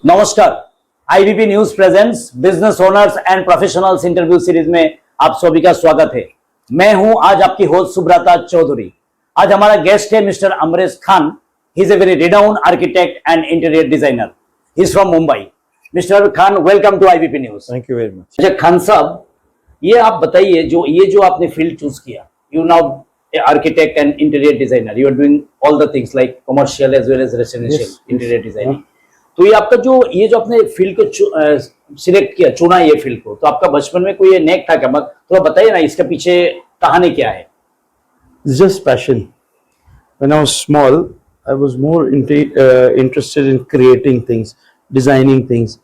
नमस्कार, IBP news presents business owners and professionals interview series में आप सभी का स्वागत है। मैं हूं आज आपकी होस्ट सुब्रता चौधरी। आज हमारा गेस्ट है mister Amresh Khan. He is a very renowned architect and interior designer. He is from Mumbai. Mister Khan, welcome to IBP news. Thank you very much. अच्छा खान साहब, ये आप बताइए, जो आपने फील्ड चूज किया, you now architect and interior designer, you are doing all the things like commercial as well as residential interior designing. तो ये आपका जो आपने फील्ड को सिलेक्ट किया, चुना ये फील्ड को, तो आपका बचपन में कोई नेक था क्या? मत थोड़ा बताइए ना, इसके पीछे कहानी क्या है? Just passion. When I was small, I was more interested in creating things, designing things.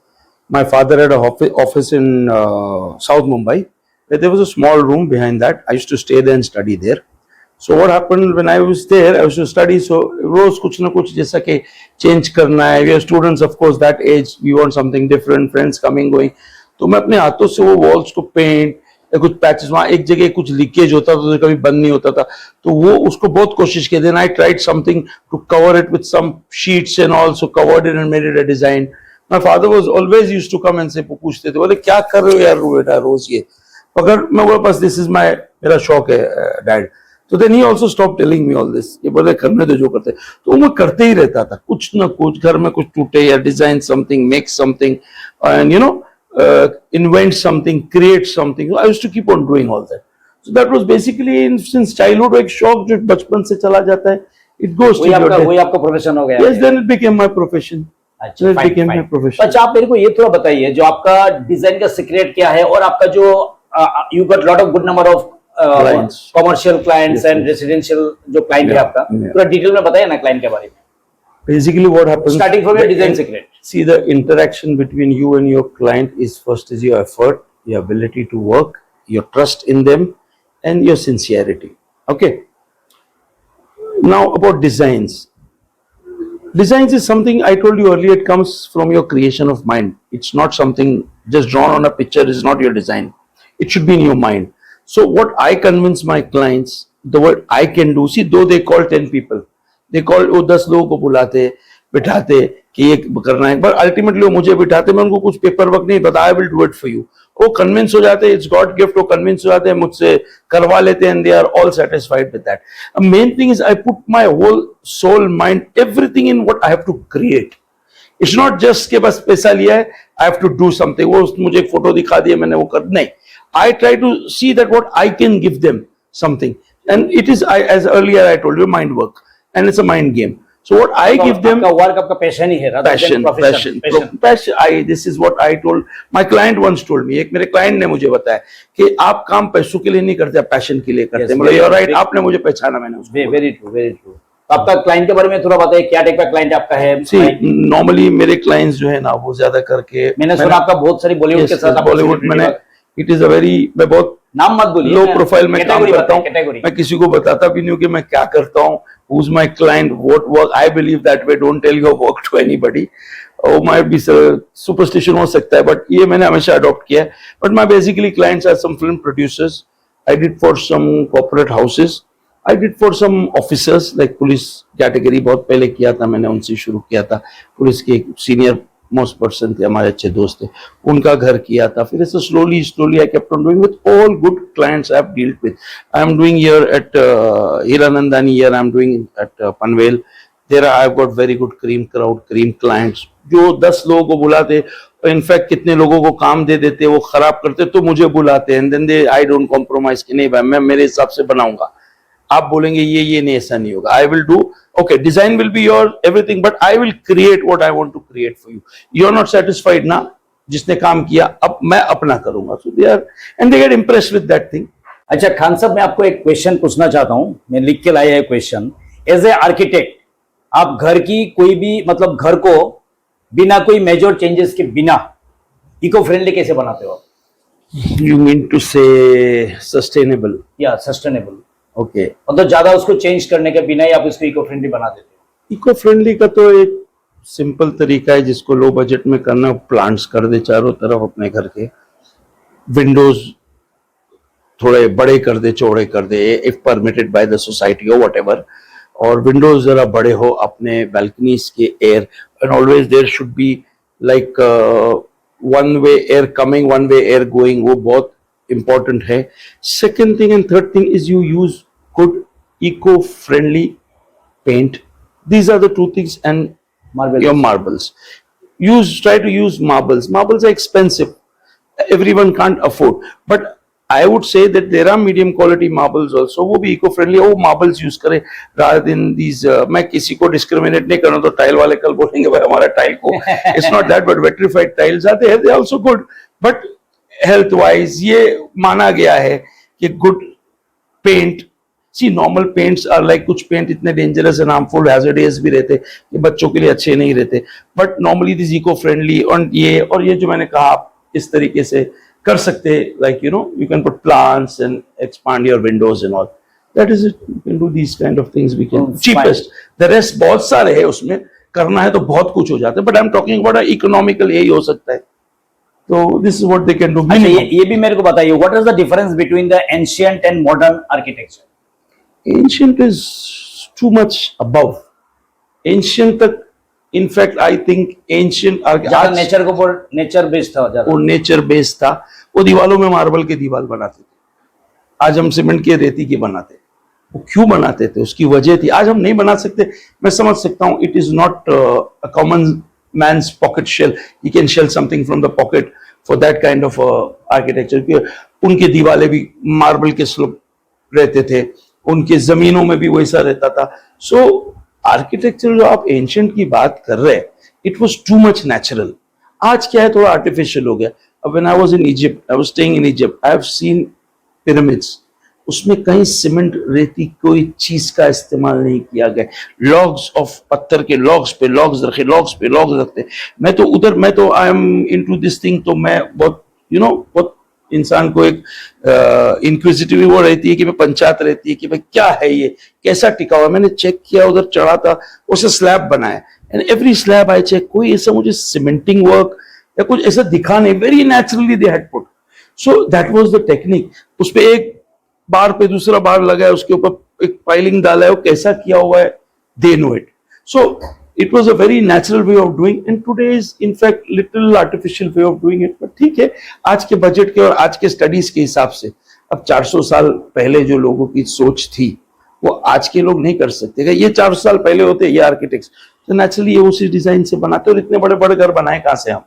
My father had an office in South Mumbai, where there was a small room behind that. I used to stay there and study there. So what happened when I was there, I used to study. So रोज कुछ ना कुछ जैसा कि change करना है. We are students, of course, that age. We want something different. Friends coming going. तो मैं अपने हाथों से वो walls को paint या कुछ पैचेस, वहाँ एक जगह कुछ लीकेज होता था तो कभी बंद नहीं होता था, तो वो उसको बहुत कोशिश की. Then I tried something to cover it with some sheets and also covered it and made it a design. My father was always used to come and say, पूछते थे, बोले क्या कर रहे हो यार बेटा रोज ये, मगर मैं बोला बस दिस इज माय, मेरा शौक है डैड. तो then he also stop telling me all this, ये बोले करने दो जो करते. तो मैं करते ही रहता था कुछ ना कुछ, घर में कुछ टूटे या design something, make something and you know invent something, create something. I used to keep on doing all that. So that was basically since childhood एक शौक जो बचपन से चला जाता है. It goes to your death. वही आपका प्रोफेशन हो गया? Yes, then it became my profession. अच्छा, it became my profession. अच्छा, आप मेरे को ये थोड़ा बताइए, जो आपका डिजाइन का सीक्रेट क्या है, और आपका जो you got lot of good number of commercial clients and residential जो client है आपका, थोड़ा डिटेल में बताइए ना client के बारे में. Basically what happens, starting from your design secret. See, the interaction between you and your client is first is your effort, your ability to work, your trust in them and your sincerity. Okay. Now about designs. Designs is something I told you earlier, it comes from your creation of mind. It's not something just drawn on a picture, is not your design. It should be in your mind. So what I convince my clients, the word I can do, see, though they call 10 people, they call, वो 10 लोगों को बुलाते बिठाते कि ये करना है, पर अल्टीमेटली वो मुझे बिठाते, मैं उनको कुछ पेपर वर्क नहीं पता, I will do it for you. वो कन्विंस हो जाते, इट्स गॉड गिफ्ट, वो कन्विंस हो जाते हैं, मुझसे करवा लेते हैं, and they are all satisfied with that. Main thing is I put my whole soul, mind, everything in what I have to create. It's not just के बस पैसा लिया है, I have to do something, वो मुझे एक photo दिखा दिया मैंने वो कर, नहीं. I try to see that what I can give them something, and it is, as earlier I told you, mind work. And it's a mind game. So what I give them, आपका work आपका passion ही है, passion. This is what I told my client once told me. एक मेरे client ने मुझे बताया कि आप काम पैसों के लिए नहीं करते, आप passion के लिए करते हैं. मतलब you're right, आपने मुझे पहचाना, मैंने उसको. Very true, very true. आपका client के बारे में थोड़ा बताइए, क्या टाइप का client आपका है? See, normally मेरे clients जो है ना, वो ज्यादा करके, मैंने सुना आपका बहुत सारी बॉलीवुड के साथ, बॉलीवुड मैंने, it is a very, मैं बहुत नाम मत बोलिए, लो प्रोफाइल में काम करता हूँ, कैटेगरी मैं किसी को बताता भी नहीं हूँ कि मैं क्या करता हूँ. Who's my client, what work, I believe that way, don't tell your work to anybody. Oh, might be superstition हो सकता है, but ये मैंने हमेशा adopt किया है. But my basically clients are some film producers. I did for some corporate houses. I did for some officers like police category, बहुत पहले किया था मैंने, उनसे शुरू किया था. पुलिस के एक senior most person थे, हमारे अच्छे दोस्त थे, उनका घर किया था. फिर ऐसे slowly I kept on doing with all good clients I have dealt with. I am doing here at Hiranandani, here I am doing at Panvel. There I have got very good cream crowd, cream clients, जो 10 लोगों को बुलाते, in fact कितने लोगों को काम दे देते, वो खराब करते तो मुझे बुलाते, and then they, I don't compromise कि नहीं भाई मैं मेरे हिसाब से बनाऊंगा, आप बोलेंगे ये नहीं, ऐसा नहीं होगा. आई will do, okay, design will be your everything, but I will create what I want to create for you. You are not satisfied ना, जिसने काम किया, अब मैं अपना करूंगा. So they are, and they get impressed with that thing. अच्छा खान साहब, मैं आपको एक क्वेश्चन पूछना चाहता हूँ, मैं लिख के लाया है क्वेश्चन. एज ए आर्किटेक्ट, आप घर की कोई भी, मतलब घर को बिना कोई मेजर चेंजेस के बिना इको फ्रेंडली कैसे बनाते हो? You mean to say sustainable? Yeah, sustainable. Okay, मतलब ज्यादा उसको चेंज करने के बिना ही आप इसको इको फ्रेंडली बना देते हो? इको फ्रेंडली का तो एक सिंपल तरीका है जिसको लो बजट में करना, प्लांट्स कर दे चारों तरफ अपने घर के, विंडोज थोड़े बड़े कर दे, चौड़े कर दे, if permitted by the society और व्हाटएवर, और विंडोज जरा बड़े हो अपने बैल्कनीज के air, and always there should be like one way air coming, one way air going, वो बहुत इंपॉर्टेंट है. Second thing and third thing is you use good eco friendly paint. These are the two things. And Marble. your marbles, try to use marbles. Marbles are expensive, everyone can't afford, but I would say that there are medium quality marbles also, वो भी eco friendly है, वो marbles use करे rather than these. मैं किसी को discriminate नहीं कर रहा, तो टाइल वाले कल बोलेंगे भाई हमारा टाइल को, it's not that, but vitrified tiles आते हैं, they are also good, but health wise ये माना गया है कि good paint. See, normal paints are like, कुछ पेंट इतने डेंजरस एंड हार्मफुल हैजर्डियस भी रहते कि बच्चों के लिए अच्छे नहीं रहते, but normally this eco friendly. और ये जो मैंने कहा आप इस तरीके से कर सकते, like you know you can put plants and expand your windows and all, that is it. You can do these kind of things, we can cheapest. The rest बहुत सारे है, उसमें करना है तो बहुत कुछ हो जाता है, but I am talking about economical, यही हो सकता है. तो this is what they can do. ये भी मेरे को बताइए, what is the difference between the ancient and modern architecture? Ancient is too much above. Ancient तक, in fact, I think ancient ज्यादा नेचर को नेचर बेस्ड था, ज्यादा वो नेचर बेस्ड था. वो दीवालों में मार्बल के दीवार बनाते थे, आज हम सीमेंट के रेती की बनाते. वो क्यों बनाते थे, उसकी वजह थी. आज हम नहीं बना सकते, मैं समझ सकता हूँ. It is not a common man's pocket shell. He can shell something from the pocket for that kind of architecture. उनके दीवाले भी मार्बल के स्लोप रहते थे, उनके जमीनों में भी वैसा रहता था. सो आर्किटेक्चर जो आप एंशिएंट की बात कर रहे हैं, it was too much natural. आज क्या है, थोड़ा आर्टिफिशियल हो गया. अब when I was in Egypt, I was staying in Egypt, I have seen pyramids, उसमें कहीं सीमेंट रेती कोई चीज का इस्तेमाल नहीं किया गया. लॉग्स ऑफ पत्थर के लॉग्स पे लॉग्स रखे, लॉग्स पे लॉग्स रखते. मैं तो I am into this thing. तो मैं बहुत बहुत इंसान को एक इंक्विजिटिव वो रहती है कि मैं पंचायत रहती है कि भाई क्या है ये, कैसा टिका हुआ. मैंने चेक किया, उधर चढ़ा था, उसे स्लैब बनाया, and every slab I check, कोई ऐसा मुझे सीमेंटिंग वर्क या कुछ ऐसा दिखा नहीं. Very naturally they had put. So that was the technique. उस पे एक बार पे दूसरा बार लगा है, उसके ऊपर एक पाइलिंग डाला है, वो कैसा किया हुआ है, they know it. So it was a very natural way of doing, and today is in fact little artificial way of doing it. but ठीक है, आज के बजट के और आज के स्टडीज के हिसाब से, अब 400 साल पहले जो लोगों की सोच थी वो आज के लोग नहीं कर सकते. अगर ये 400 साल पहले होते ये आर्किटेक्ट्स, तो नेचुरली ये उसी डिजाइन से बनाते. और इतने बड़े बड़े घर बनाए कहाँ से हम,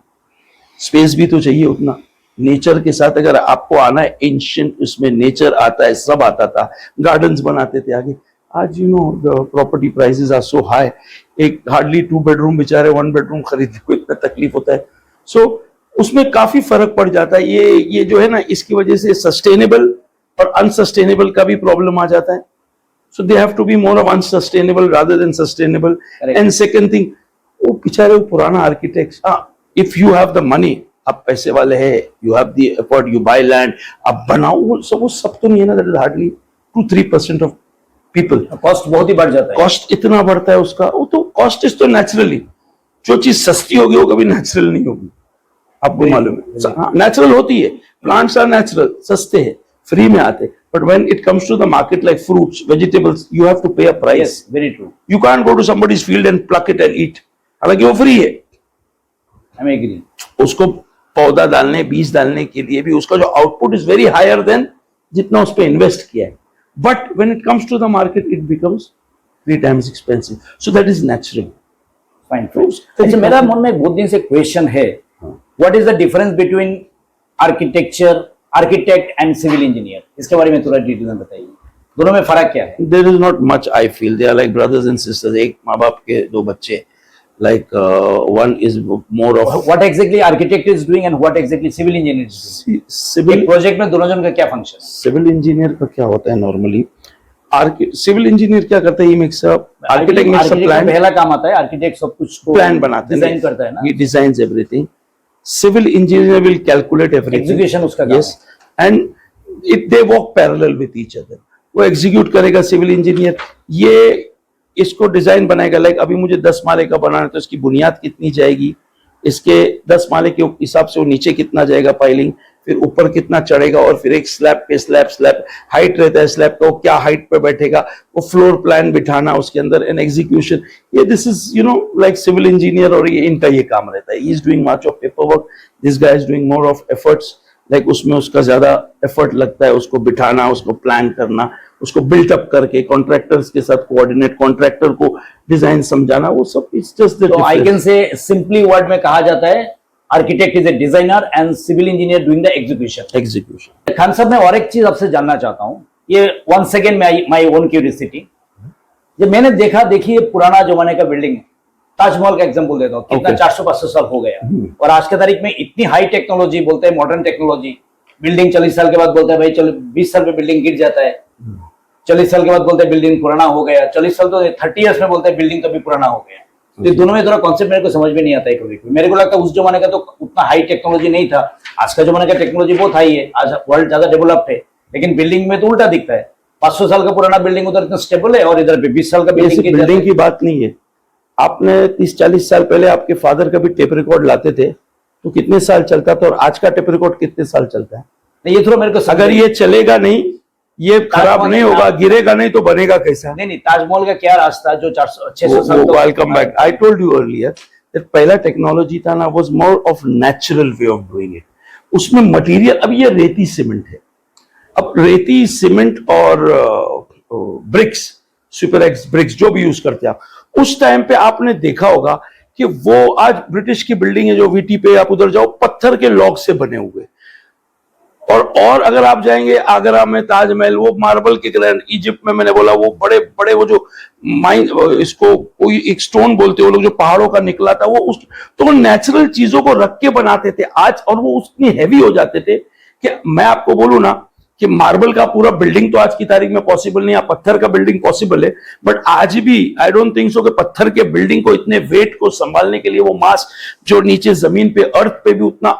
स्पेस भी तो चाहिए उतना. नेचर के साथ अगर आपको आना है, एंशिएंट उसमें नेचर आता है, सब आता था. गार्डन्स बनाते थे आगे. आज you know the property prices are so high. एक हार्डली 2 बेडरूम बेचारे 1 बेडरूम खरीदने को इतना तकलीफ होता है. सो उसमें काफी फर्क पड़ जाता है. ये जो है ना, इसकी वजह से सस्टेनेबल और अनसस्टेनेबल का भी प्रॉब्लम आ जाता है. So they have to be more of unsustainable rather than sustainable. And second thing, वो बेचारे वो पुराना architects, if you have the money, आप पैसे वाले हैं, you have the effort, you buy land, आप बनाओ. वो सब तो नहीं है ना. That is hardly 2-3% of people. Cost बहुत ही बढ़ जाता है. कॉस्ट इतना बढ़ता है उसका. वो तो कॉस्ट इज तो नेचुरली, जो चीज सस्ती होगी वो कभी नेचुरल नहीं होगी, आपको मालूम है. नेचुरल होती है, प्लांट्स आर नेचुरल, सस्ते हैं, फ्री में आते. But when it comes to the market like fruits, vegetables, you have to pay a price. Very true. You can't go to somebody's field and pluck it and eat. हालांकि वो free है. I agree. उसको पौधा डालने, बीज डालने के लिए भी उसका जो output is very higher than जितना उस पर इन्वेस्ट किया है. But when it comes to the market, it becomes 3 times expensive. So that is natural. Fine. अच्छा, मेरा मन में बहुत दिन से क्वेश्चन है, what is the difference between architect and civil engineer? इसके बारे में थोड़ा डिटेल में बताइए. दोनों में फर्क क्या है? There is not much. I feel they are like brothers and sisters. एक माँ बाप के 2 बच्चे. Like one is more of what exactly architect is doing and what exactly civil engineer is doing. Civil project में दोनों जन का क्या फंक्शन है? सिविल इंजीनियर का क्या होता है नॉर्मली, सिविल इंजीनियर क्या करता है, he makes a architect makes a plan. पहला काम आता है आर्किटेक्ट, सब कुछ को प्लान बनाते हैं, डिजाइन करता है ना. He designs everything. Civil engineer will calculate everything. Execution उसका काम. Yes, and it they work parallel with each other. वो एग्जीक्यूट करेगा सिविल इंजीनियर, ये इसको डिजाइन बनाएगा. लाइक अभी मुझे 10 माले का बनाना है, तो इसकी बुनियाद कितनी जाएगी, इसके 10 माले के हिसाब से वो नीचे कितना जाएगा पाइलिंग, फिर ऊपर कितना चढ़ेगा, और फिर एक स्लैब पे स्लैब हाइट रहता है स्लैब का, वो क्या हाइट पे बैठेगा, वो फ्लोर प्लान बिठाना उसके अंदर, एन एग्जीक्यूशन, ये this is like civil engineer, और ये इनका ये काम रहता है. He is doing much of paper work, this guy is doing more of efforts, like उसमें उसका ज्यादा एफर्ट लगता है, उसको बिठाना, उसको प्लान करना, उसको बिल्टअप करके कॉन्ट्रैक्टर्स के साथ कोऑर्डिनेट, कॉन्ट्रैक्टर को डिजाइन समझाना, वो सब इट्स जस्ट द. तो I can say simply word में कहा जाता है architect is a designer and civil engineer doing the execution. Khan sahab, मैं और एक चीज आपसे जानना चाहता हूँ, ये once again my own curiosity, जब मैंने देखिए पुराना जमाने का बिल्डिंग है, ताजमहल का एग्जांपल देता हूँ, कितना 400-500 साल हो गया, और आज के तारीख में इतनी हाई टेक्नोलॉजी, बोलते हैं मॉडर्न टेक्नोलॉजी, बिल्डिंग 40 साल के बाद बोलते हैं भाई चलो 20 साल में बिल्डिंग गिर जाता है, 40 साल के बाद बोलते हैं बिल्डिंग पुराना हो गया, 40 साल तो 30 ईयर्स में बोलते हैं बिल्डिंग कभी पुराना हो गया. तो दोनों में थोड़ा कॉन्सेप्ट मेरे को समझ में नहीं आता है कभी. मेरे को लगता है उस जमाने का तो उतना हाई टेक्नोलॉजी नहीं था, आज का जमाने का टेक्नोलॉजी बहुत हाई है, आज वर्ल्ड ज्यादा डेवलप्ड है, लेकिन बिल्डिंग में तो उल्टा दिखता है. 500 साल का पुराना बिल्डिंग उधर इतना स्टेबल है, और इधर पे 20 साल का बिल्डिंग की बात नहीं है. आपने 30-40 साल पहले आपके फादर का भी टेप रिकॉर्ड लाते थे तो कितने साल चलता था, और आज का टेप रिकॉर्ड कितने साल चलता है? ये थोड़ा मेरे को, अगर ये चलेगा नहीं, ये खराब नहीं होगा, गिरेगा नहीं, तो बनेगा कैसा? नहीं, ताजमहल का क्या रास्ता जो 400-600 साल. Welcome back. I told you earlier that पहला टेक्नोलॉजी था ना, was more of natural way of doing it. उसमें मटेरियल, अब ये रेती सीमेंट है, अब रेती सीमेंट और ब्रिक्स, सुपर एक्स ब्रिक्स जो भी यूज करते हैं आप, उस टाइम पे आपने देखा होगा कि वो आज ब्रिटिश की बिल्डिंग है जो वीटी पे, आप उधर जाओ, पत्थर के लॉग से बने हुए, और अगर आप जाएंगे आगरा में ताजमहल, वो मार्बल के ग्रैंड, इजिप्ट में मैंने बोला वो बड़े बड़े वो जो माइन, इसको कोई एक स्टोन बोलते हैं वो लोग, जो पहाड़ों का निकला था, वो उस तो वो नेचुरल चीजों को रख के बनाते थे आज, और वो उतनी हैवी हो जाते थे कि मैं आपको बोलूं ना कि मार्बल का पूरा बिल्डिंग तो आज की तारीख में पॉसिबल नहीं है, पत्थर का बिल्डिंग पॉसिबल है, बट आज भी आई डोंट थिंक सो कि पत्थर के बिल्डिंग को, इतने वेट को संभालने के लिए वो मास जो नीचे जमीन पे, अर्थ पे भी उतना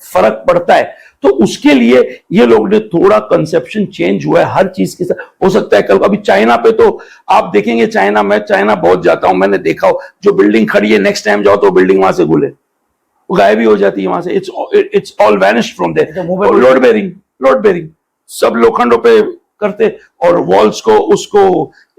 फर्क पड़ता है. तो उसके लिए ये लोग ने थोड़ा कंसेप्शन चेंज हुआ है हर चीज के साथ. हो सकता है कल अभी चाइना पे तो आप देखेंगे, चाइना, मैं चाइना बहुत जाता हूं, मैंने देखा हो जो बिल्डिंग खड़ी है, नेक्स्ट टाइम जाओ तो बिल्डिंग वहां से गुले, वो गायब ही हो जाती है वहां से. It's all vanished from there. Load bearing सब लोखंडों पे करते, और वॉल्स को उसको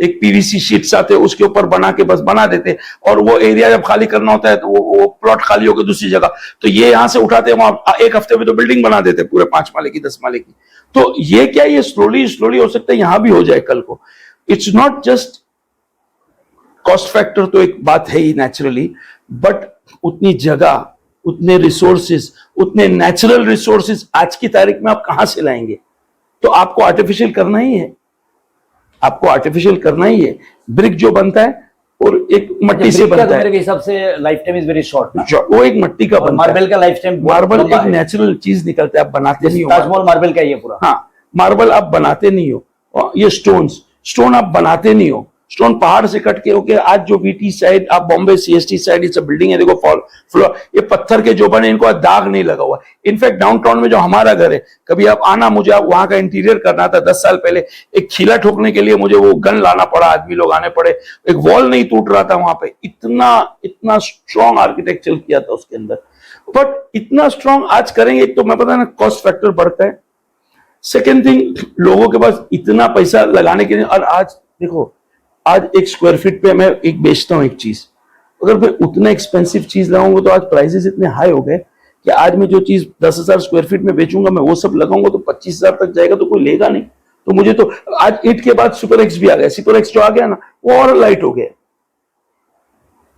एक पीवीसी शीट्स आते उसके ऊपर बना के बस बना देते, और वो एरिया जब खाली करना होता है तो वो प्लॉट खाली होकर दूसरी जगह, तो ये यहां से उठाते, वहां एक हफ्ते में तो बिल्डिंग बना देते पूरे 5 माले की, 10 माले की. तो ये क्या, ये स्लोली हो सकता है यहां भी हो जाए कल को. It's not just cost factor, तो एक बात है ही नेचुरली, बट उतनी जगह, उतने रिसोर्सेज, उतने नेचुरल रिसोर्सेज आज की तारीख में आप कहां से लाएंगे? तो आपको आर्टिफिशियल करना ही है, आपको आर्टिफिशियल करना ही है. ब्रिक जो बनता है और एक मट्टी से बनता है, मेरे हिसाब से life time is very short. वो एक मट्टी का बनता है. मार्बल का लाइफ टाइम, मार्बल एक नेचुरल चीज निकलता है, आप बनाते नहीं हो. ताजमहल मार्बल का ही है पूरा. हाँ, मार्बल आप बनाते नहीं हो, और ये स्टोन आप बनाते नहीं हो. स्टोन पहाड़ से कट के होके, आज जो वीटी साइड, आप बॉम्बे सीएसटी साइड, ये सब बिल्डिंग है, देखो फ्लोर, ये पत्थर के जो बने, इनको दाग नहीं लगा हुआ. इनफैक्ट डाउनटाउन में जो हमारा घर है, कभी आप आना, मुझे आप वहां का इंटीरियर करना था 10 साल पहले, एक खिला ठोकने के लिए मुझे वो गन लाना पड़ा, आदमी लोग आने पड़े, एक वॉल नहीं टूट रहा था वहां पे. इतना स्ट्रॉन्ग आर्किटेक्चर किया था उसके अंदर. बट इतना स्ट्रॉन्ग आज करेंगे, एक तो मैं पता ना कॉस्ट फैक्टर बढ़ता है, सेकेंड थिंग लोगों के पास इतना पैसा लगाने के लिए. और आज देखो, आज एक स्क्वायर फीट पे मैं एक बेचता हूं एक चीज, अगर मैं उतना एक्सपेंसिव चीज लगाऊंगा तो आज प्राइसेस इतने हाई हो गए कि आज मैं जो चीज 10,000 स्क्वायर फीट में बेचूंगा, मैं वो सब लगाऊंगा तो 25,000 तक जाएगा, तो कोई लेगा नहीं. तो मुझे तो आज ईट के बाद सुपर एक्स भी आ गया, सुपर एक्स जो आ गया ना, वो और लाइट हो गया,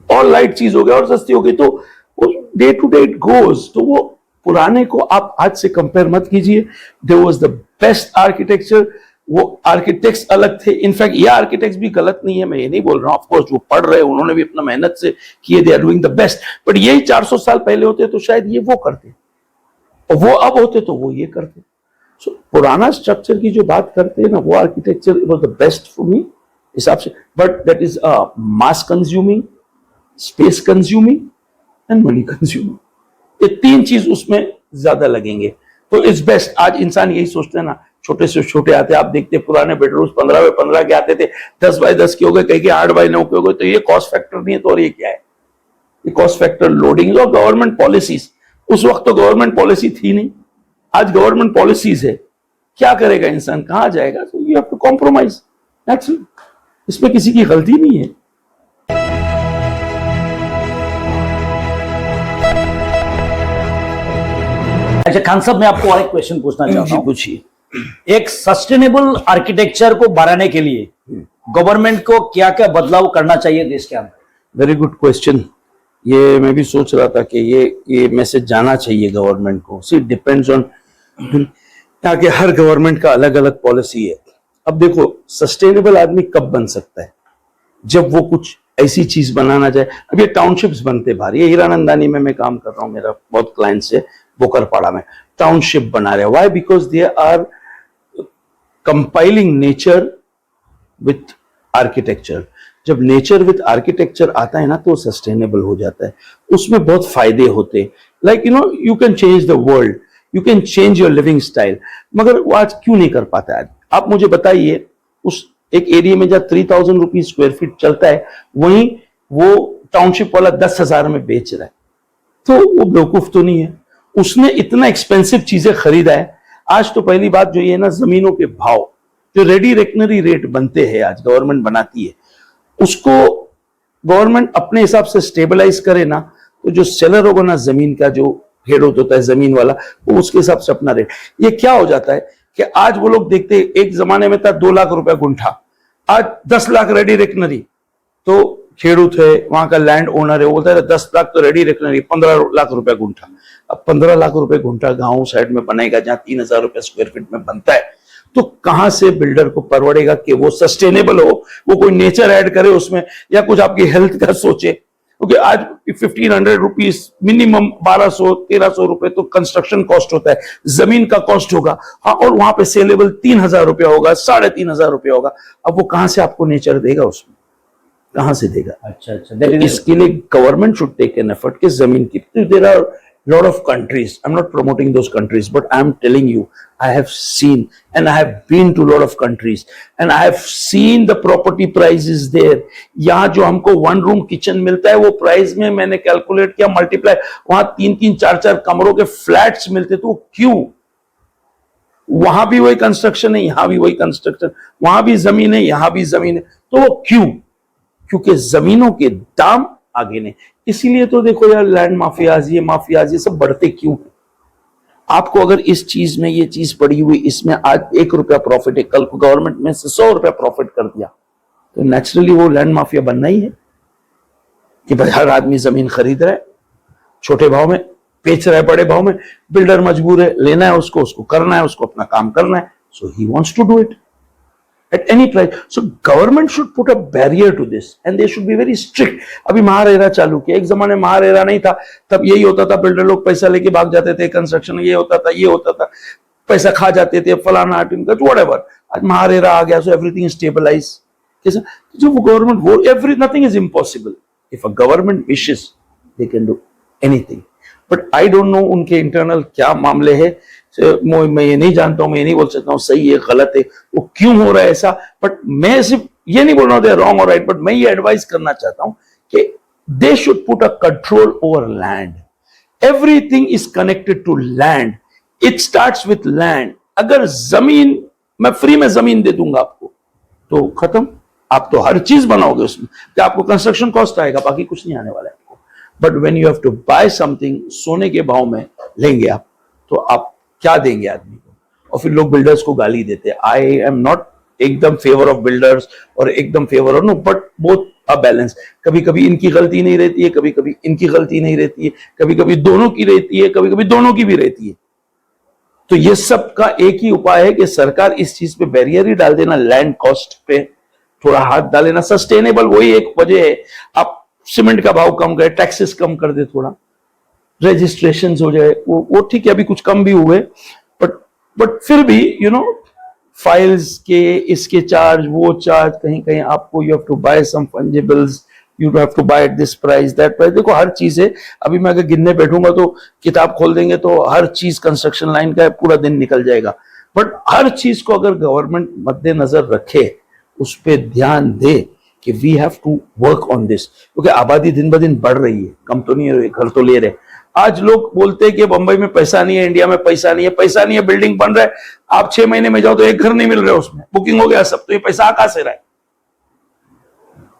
और लाइट चीज हो गया, और सस्ती हो गई. तो day to day it goes. तो वो पुराने को आप आज से कंपेयर मत कीजिए. There was the best architecture, वो आर्किटेक्ट्स अलग थे. इनफैक्ट ये आर्किटेक्ट्स भी गलत नहीं है, मैं ये नहीं बोल रहा हूं. ऑफ कोर्स वो पढ़ रहे हैं, उन्होंने भी अपना मेहनत से किए, they are doing the best. But यही 400 साल पहले होते तो शायद ये वो करते, और वो अब होते तो वो ये करते. सो पुराना स्ट्रक्चर की जो बात करते हैं ना, वो architecture was the best for me हिसाब से. But that is mass consuming, space consuming and money consuming. ये 3 चीज उसमें ज्यादा लगेंगे. तो इट्स बेस्ट. आज इंसान यही सोचते हैं ना, छोटे से छोटे आते, आप देखते पुराने बेडरूम्स 15 बाय 15 के आते थे, 10 बाय 10 के हो गए, कहीं के 8 बाय 9 के हो गए. तो ये कॉस्ट फैक्टर नहीं है, तो और ये क्या है? कॉस्ट फैक्टर लोडिंग और गवर्नमेंट पॉलिसीज। उस वक्त तो गवर्नमेंट पॉलिसी थी नहीं, आज गवर्नमेंट पॉलिसीज है। क्या करेगा इंसान, कहां जाएगा? तो you have to compromise, naturally, इसमें किसी की गलती नहीं है। अच्छा खान साहब, मैं आपको और एक क्वेश्चन पूछना चाहता हूँ। पूछिए। एक सस्टेनेबल आर्किटेक्चर को बढ़ाने के लिए गवर्नमेंट को क्या क्या बदलाव करना चाहिए देश के अंदर? Very good question. ये मैं भी सोच रहा था कि ये मैसेज जाना चाहिए गवर्नमेंट को। सी डिपेंड्स ऑन, यहाँ के हर गवर्नमेंट का अलग अलग पॉलिसी है। अब देखो, सस्टेनेबल आदमी कब बन सकता है? जब वो कुछ ऐसी चीज बनाना चाहे। अब ये टाउनशिप्स बनते बाहर, ये हीरानंदानी में मैं काम कर रहा हूँ, मेरा बहुत क्लाइंट्स है बोकरपाड़ा में, टाउनशिप बना रहे हैं। Why? Because they are compiling nature with architecture. जब नेचर विथ आर्किटेक्चर आता है ना तो सस्टेनेबल हो जाता है, उसमें बहुत फायदे होते हैं। Like you can change the world, you can change your living style. मगर वो आज क्यों नहीं कर पाता है? आप मुझे बताइए, उस एक एरिया में जब 3000 रुपीज स्क्वायर फीट चलता है, वहीं वो टाउनशिप वाला 10,000 में बेच रहा है, तो वो बेवकूफ तो नहीं है? उसने इतना एक्सपेंसिव चीजें खरीदा है। आज तो पहली बात जो ये है ना, जमीनों के भाव जो रेडी रेकनरी रेट बनते हैं, आज गवर्नमेंट बनाती है, उसको गवर्नमेंट अपने हिसाब से स्टेबलाइज करे ना, तो जो सेलर होगा ना जमीन का, जो हेड होता है जमीन वाला, वो उसके हिसाब से अपना रेट। ये क्या हो जाता है कि आज वो लोग देखते हैं, एक जमाने में था 2 लाख रुपया गुंठा, आज 10 लाख रेडी रेकनरी। तो खेडूत है, वहां का लैंड ओनर है, वो बोलता है 10 लाख तो रेडी रेकनरी, 15 लाख रुपया गुंठा। अब 15 लाख रुपए गुंठा गांव साइड में बनेगा जहां 3000 रुपए स्क्वायर फीट में बनता है, तो कहां से बिल्डर को परवड़ेगा कि वो सस्टेनेबल हो, वो कोई नेचर ऐड करे उसमें, या कुछ आपकी हेल्थ का सोचे? क्योंकि आज 1500 रुपीज मिनिमम, 1200-1300 रुपए तो कंस्ट्रक्शन कॉस्ट होता है, जमीन का कॉस्ट होगा। हाँ, और वहां पे सेलेबल 3000 रुपया होगा, 3500 रुपया होगा। अब वो कहां से आपको नेचर देगा? उसमें कहां से देगा? अच्छा अच्छा, तो इसके लिए government should take an effort कि जमीन की, there are lot of countries, I'm not promoting those countries, but I'm telling you, I have seen and I have been to a lot of countries and I have seen the property prices there. यहाँ जो हमको 1 room kitchen मिलता है, वो price में मैंने calculate किया, multiply, वहां 3-3, 4-4 कमरों के फ्लैट्स मिलते। तो क्यों? वहां भी वही कंस्ट्रक्शन है, यहां भी वही कंस्ट्रक्शन, वहां भी जमीन है, यहां भी जमीन है, तो वो क्यों? क्योंकि जमीनों के दाम आगे नहीं। इसीलिए तो देखो यार, लैंड माफियाज, ये माफियाज, ये सब बढ़ते क्यों? आपको अगर इस चीज में ये चीज पड़ी हुई, इसमें आज 1 रुपया प्रॉफिट है, कल को गवर्नमेंट में से 100 रुपया प्रॉफिट कर दिया, तो नेचुरली वो लैंड माफिया बनना ही है कि भाई हर आदमी जमीन खरीद रहा है, छोटे भाव में बेच रहा है, बड़े भाव में। बिल्डर मजबूर है, लेना है उसको, उसको करना है, उसको अपना काम करना है, so he wants to do it at any price. So government should put a barrier to this and they should be very strict. अभी महारेरा चालू किया, एक जमाने महारेरा नहीं था, तब यही होता था, बिल्डर लोग पैसा लेके भाग जाते थे, कंस्ट्रक्शन ये होता था, पैसा खा जाते थे, फलाना आर्टिन व्हाटएवर। आज महारेरा आ गया, so everything is stabilized. कैसा? जो वो गवर्नमेंट, वो nothing is impossible. If a government wishes, they can do anything. But I don't know उनके इंटरनल क्या मामले है, मैं ये नहीं जानता हूं, मैं ये नहीं बोल सकता हूं सही है गलत है, वो क्यों हो रहा है ऐसा। बट मैं सिर्फ ये नहीं बोल रहा हूं रॉन्ग और राइट, बट मैं ये एडवाइस करना चाहता हूं कि they should put a control over land. Everything is connected to land, it starts with land. अगर जमीन, मैं फ्री में जमीन दे दूंगा आपको, तो खत्म, आप तो हर चीज बनाओगे उसमें, कि आपको कंस्ट्रक्शन कॉस्ट आएगा, बाकी कुछ नहीं आने वाला है आपको। But when you have to buy something, सोने के भाव में लेंगे आप, तो आप क्या देंगे आदमी को? और फिर लोग बिल्डर्स को गाली देते हैं। आई एम नॉट एकदम फेवर ऑफ बिल्डर्स और एकदम favour of, no, but both a balance. कभी कभी इनकी गलती नहीं रहती है, कभी कभी इनकी गलती नहीं रहती है, कभी कभी दोनों की रहती है, कभी कभी दोनों की भी रहती है। तो ये सब का एक ही उपाय है कि सरकार इस चीज पे बैरियर ही डाल देना, लैंड कॉस्ट पे थोड़ा हाथ डालेना। सस्टेनेबल वही एक वजह है, आप सीमेंट का भाव कम करे, टैक्सेस कम कर दे, थोड़ा रजिस्ट्रेशन हो जाए, वो ठीक है, अभी कुछ कम भी हुए, बट फिर भी फाइल्स के, इसके चार्ज, वो चार्ज, कहीं कहीं आपको you have to buy some fungibles, you have to buy at this price, that price. देखो हर चीज है, अभी मैं अगर गिनने बैठूंगा तो किताब खोल देंगे तो हर चीज कंस्ट्रक्शन लाइन का पूरा दिन निकल जाएगा। बट हर चीज को अगर गवर्नमेंट मद्देनजर रखे, उस पर ध्यान दे कि we have to work on this, क्योंकि आबादी दिन ब दिन बढ़ रही है, कम तो नहीं हो रही, घर तो ले रहे। आज लोग बोलते हैं कि बंबई में पैसा नहीं है, इंडिया में पैसा नहीं है, पैसा नहीं है, बिल्डिंग बन रहा है, आप 6 महीने में जाओ तो एक घर नहीं मिल रहा है, उसमें बुकिंग हो गया सब, तो ये पैसा कहां से रहा है?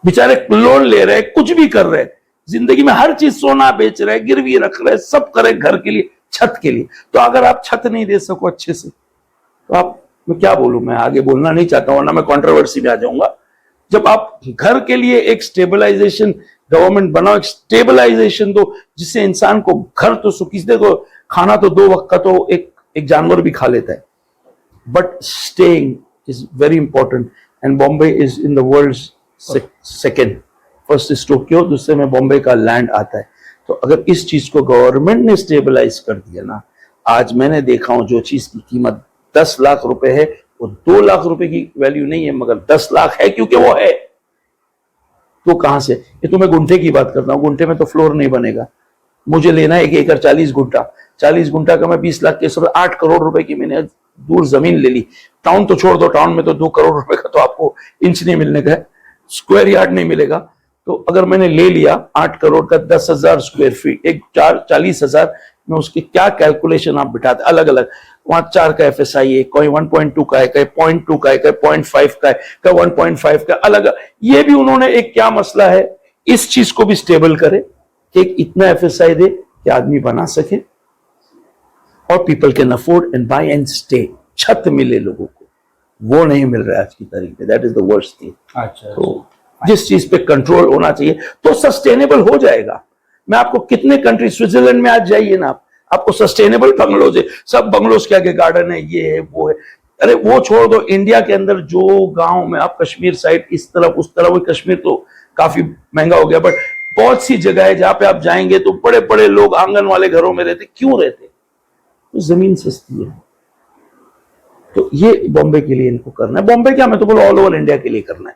बेचारे लोन ले रहे हैं, कुछ भी कर रहे हैं, जिंदगी में हर चीज सोना बेच रहे हैं, गिरवी रख रहे हैं, सब करे घर के लिए, छत के लिए। तो अगर आप छत नहीं दे सको अच्छे से, तो आप, मैं क्या बोलूं, मैं आगे बोलना नहीं चाहता हूं, वरना मैं कंट्रोवर्सी में आ जाऊंगा। जब आप घर के लिए एक स्टेबलाइजेशन, गवर्नमेंट बनाओ, एक स्टेबलाइजेशन दो, जिससे इंसान को घर तो सुखी, देखो खाना तो 2 वक्त का तो एक जानवर भी खा लेता है, but staying is very important. And Bombay is in the world second, first is Tokyo, दूसरे में बॉम्बे का लैंड आता है। तो अगर इस चीज को गवर्नमेंट ने स्टेबलाइज कर दिया ना, आज मैंने देखा हूं जो चीज की कीमत 10 लाख रुपए है, वो 2 लाख रुपए की वैल्यू नहीं है, मगर 10 लाख है क्योंकि वो है। तो कहां से? ये तो मैं गुंठे की बात करता हूं, गुंठे में तो फ्लोर नहीं बनेगा। मुझे लेना है 1 एकड़ 40 गुंठा, 40 गुंठा का मैं 20 लाख के 8 करोड़ रुपए की मैंने दूर जमीन ले ली। टाउन तो छोड़ दो, टाउन में तो 2 करोड़ रुपए का तो आपको इंच नहीं मिलने का है, स्क्वायर यार्ड नहीं मिलेगा। तो अगर मैंने ले लिया 8 करोड़ का 10,000 स्क्वायर फीट, एक 40,000 में, उसकी क्या कैलकुलेशन आप बिठाते, अलग अलग, वहां 4 का FSI है, कोई 1.2 का है, कोई 0.2 का है, कोई 0.5 का है, कोई 1.5 का, अलग। ये भी उन्होंने एक क्या मसला है, इस चीज को भी स्टेबल करे कि एक इतना FSI दे कि आदमी बना सके और people can afford and buy and stay, छत मिले लोगों को, वो नहीं मिल रहा है आज की तारीख में। That is the worst thing. अच्छा, तो जिस चीज पे कंट्रोल होना चाहिए तो सस्टेनेबल हो जाएगा। मैं आपको कितने कंट्री, स्विट्जरलैंड में आज जाइए ना, आपको सस्टेनेबल बंगलोज है, सब बंगलोज के आगे गार्डन है, ये है वो है। अरे वो छोड़ दो, इंडिया के अंदर जो गांव में आप कश्मीर साइड इस तरफ उस तरफ, वो कश्मीर तो काफी महंगा हो गया, बट बहुत सी जगह है जहां पे आप जाएंगे तो बड़े बड़े लोग आंगन वाले घरों में रहते। क्यों रहते? तो जमीन सस्ती है। तो ये बॉम्बे के लिए इनको करना है, बॉम्बे क्या, मैं तो बोलो ऑल ओवर इंडिया के लिए करना है,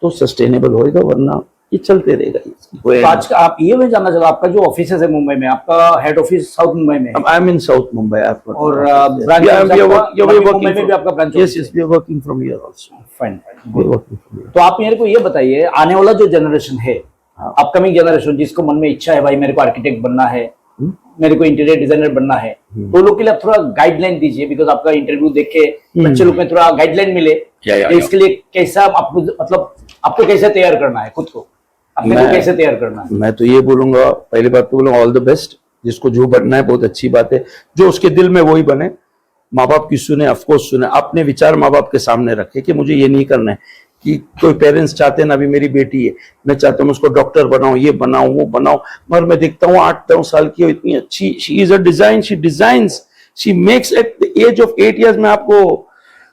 तो सस्टेनेबल होएगा, वरना ये चलते रहेगा। तो आज का आप ये मैं जानना चाहता हूं, आपका जो ऑफिस है मुंबई में, आपका हेड ऑफिस साउथ मुंबई में है? I am in south Mumbai. और ब्रांच मुंबई में भी आपका branch? Yes yes, we are working from here also. Fine. तो आप मेरे को ये बताइए, आने वाला जो जनरेशन है, अपकमिंग जनरेशन, जिसको मन में इच्छा है भाई मेरे को आर्किटेक्ट बनना है, मेरे को इंटीरियर डिजाइनर बनना है, तो लोग के लिए आप थोड़ा गाइडलाइन दीजिए, बिकॉज आपका इंटरव्यू देख के बच्चे लोग में थोड़ा गाइडलाइन मिले। तो इसके लिए कैसा आपको, मतलब आपको कैसे तैयार करना है खुद को, अपने को कैसे तैयार करना है? मैं तो ये बोलूंगा, पहली बात तो बोलूंगा ऑल द बेस्ट, जिसको जो बनना है बहुत अच्छी बात है, जो उसके दिल में वही बने। माँ बाप की सुने, ऑफकोर्स सुने, अपने विचार माँ बाप के सामने रखे कि मुझे ये नहीं करना है। कि कोई पेरेंट्स चाहते हैं ना, अभी मेरी बेटी है, मैं चाहता हूँ उसको डॉक्टर बनाऊं, ये बनाऊं वो बनाऊं, मगर मैं देखता हूँ 8-9 साल की हो, इतनी अच्छी, she is a design, she designs, she makes at the age of 8 years। मैं आपको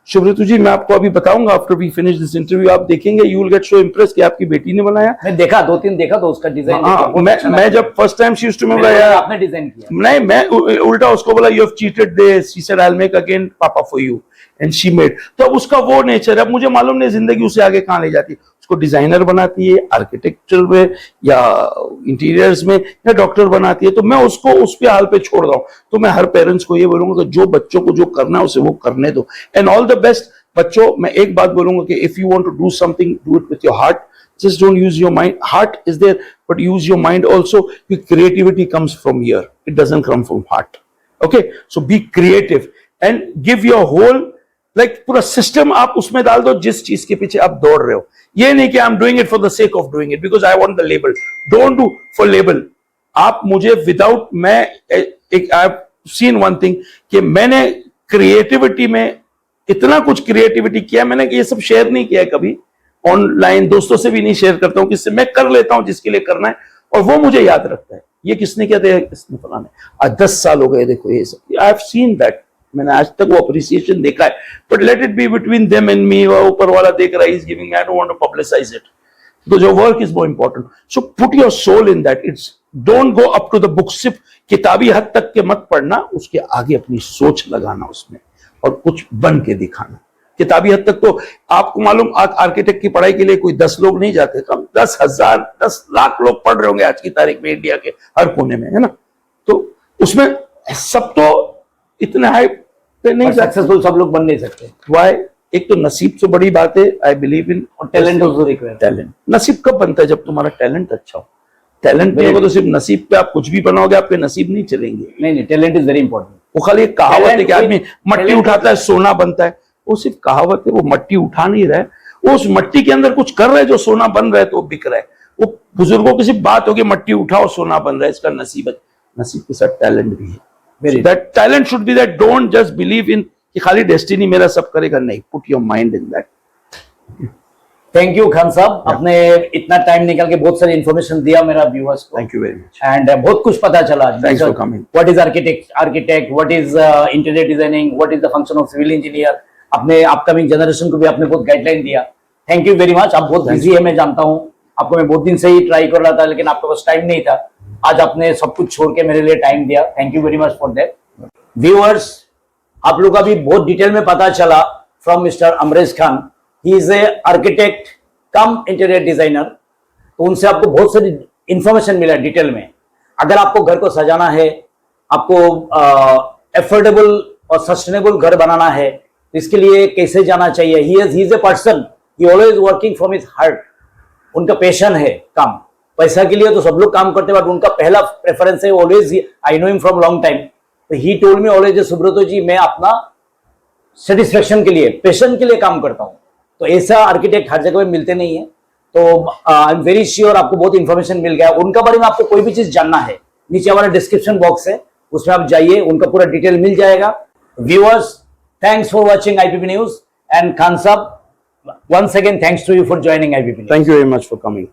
शुभ्रतु जी, मैं आपको अभी बताऊंगा, after we finish this interview आप देखेंगे, you will get so impress कि आपकी बेटी ने बनाया। मैं देखा 2-3 देखा तो उसका डिजाइन, मैं जब first time she used to बोला, आपने डिजाइन किया? नहीं, मैं उल्टा उसको बोला, you have cheated this, she said I will make again papa for you, and she made. तो अब उसका वो नेचर है, अब मुझे मालूम नहीं जिंदगी उसे आगे कहां ले जाती है, उसको डिजाइनर बनाती है आर्किटेक्चर में या इंटीरियर्स में, या डॉक्टर बनाती है, तो मैं उसको उस पे हाल पे छोड़ रहा हूं। तो मैं हर पेरेंट्स को ये बोलूंगा कि जो बच्चों को जो करना है उसे वो करने दो, एंड ऑल द बेस्ट। बच्चों, मैं एक बात बोलूंगा कि if you want to do something, do it with your heart, just don't use your mind. Heart is there, but use your mind also. Creativity comes from here, it doesn't come from heart. Okay, so be creative and give your whole, like पूरा system आप उसमें डाल दो जिस चीज के पीछे आप दौड़ रहे हो। ये नहीं कि I am doing it for the sake of doing it because I want the label. Don't do for label. आप मुझे विदाउट, मैं एक, I have seen one thing कि मैंने क्रिएटिविटी में इतना कुछ क्रिएटिविटी किया, मैंने ये सब शेयर नहीं किया कभी ऑनलाइन, दोस्तों से भी नहीं शेयर करता हूं, किससे, मैं कर लेता हूं जिसके लिए करना है, और वो मुझे याद रखता है, ये किसने किया था, किसने फलाने। आज 10 साल हो गए, देखो ये सब, आई हैव सीन दैट, मैंने आज तक वो अप्रिसिएशन देखा है, but let it be between them and me. ऊपर वाला देख रहा है, is giving, I don't want to publicise it, because your work is more important. So put your soul in that. It's don't go up to the book, सिर्फ किताबी हद तक के मत पढ़ना, उसके आगे अपनी सोच लगाना उसमें और कुछ बन के दिखाना। किताबी हद तक तो आपको मालूम, आर्किटेक्ट की पढ़ाई के लिए कोई 10 लोग नहीं जाते, कम 10,000 10 लाख लोग पढ़ रहे होंगे आज की तारीख में इंडिया के हर कोने में, है ना। तो उसमें सब तो इतने हाई पे नहीं, सक्सेसफुल सब लोग बन नहीं सकते। Why? एक तो नसीब से बड़ी बात है, आई बिलीव इन, और टैलेंट ऑल्सो रिक्वायर्ड। टैलेंट। नसीब कब बनता है? जब तुम्हारा टैलेंट अच्छा हो। टैलेंट नहीं होगा तो सिर्फ नसीब पे आप कुछ भी बनाओगे, आपके नसीब नहीं चलेंगे। नहीं, टैलेंट इज वेरी इंपॉर्टेंट। वो खाली एक कहावत है कि आदमी मट्टी talent उठाता है सोना बनता है, वो सिर्फ कहावत है। वो मट्टी उठा नहीं रहा है, वो उस मट्टी के अंदर कुछ कर रहा है जो सोना बन रहा है, तो वो बिक रहा है। वो बुजुर्गों की सिर्फ बात होगी मट्टी उठाओ सोना बन रहा है, इसका नसीब है। नसीब के साथ टैलेंट भी है। That talent should be that, don't just believe in कि खाली डेस्टिनी मेरा सब करेगा, नहीं, put your mind in that. Thank you Khan साहब, आपने इतना टाइम निकाल के बहुत सारी इन्फॉर्मेशन दिया मेरा व्यूअर्स को। Thank you very much and बहुत कुछ पता चला। Thanks for coming. What is architect, what is interior designing, what is the function of civil engineer. अपने अपकमिंग जनरेशन को भी आपने बहुत गाइडलाइन दिया। Thank you very much. आप बहुत बिजी है, मैं जानता हूँ आपको, मैं बहुत दिन से ही ट्राई कर रहा था लेकिन आपके पास टाइम नहीं था। आज आपने सब कुछ छोड़ के मेरे लिए टाइम दिया, thank you very much for that. Viewers, आप लोग का भी बहुत डिटेल में पता चला from mister Amresh Khan. He is A architect come interior designer. तो उनसे आपको बहुत सारी इंफॉर्मेशन मिला डिटेल में। अगर आपको घर को सजाना है, आपको एफोर्डेबल और सस्टेनेबल घर बनाना है, तो इसके लिए कैसे जाना चाहिए। ही is a person, he always working from his heart. उनका पैशन है काम। पैसा के लिए तो सब लोग काम करते हैं, बट उनका पहला प्रेफरेंस है always, I know him from long time, तो he told me always, Subrato ji मैं अपना सेटिस्फेक्शन के लिए, पैशन के लिए काम करता हूं। तो ऐसा आर्किटेक्ट हर जगह में मिलते नहीं है। तो आई एम वेरी श्योर आपको बहुत इंफॉर्मेशन मिल गया। उनका बारे में आपको कोई भी चीज जानना है, नीचे हमारा डिस्क्रिप्शन बॉक्स है, उसमें आप जाइए, उनका पूरा डिटेल मिल जाएगा। Viewers, thanks for watching IPP news. And Khan साहब, once again thanks to you for joining IPP news. Thank you very much for coming.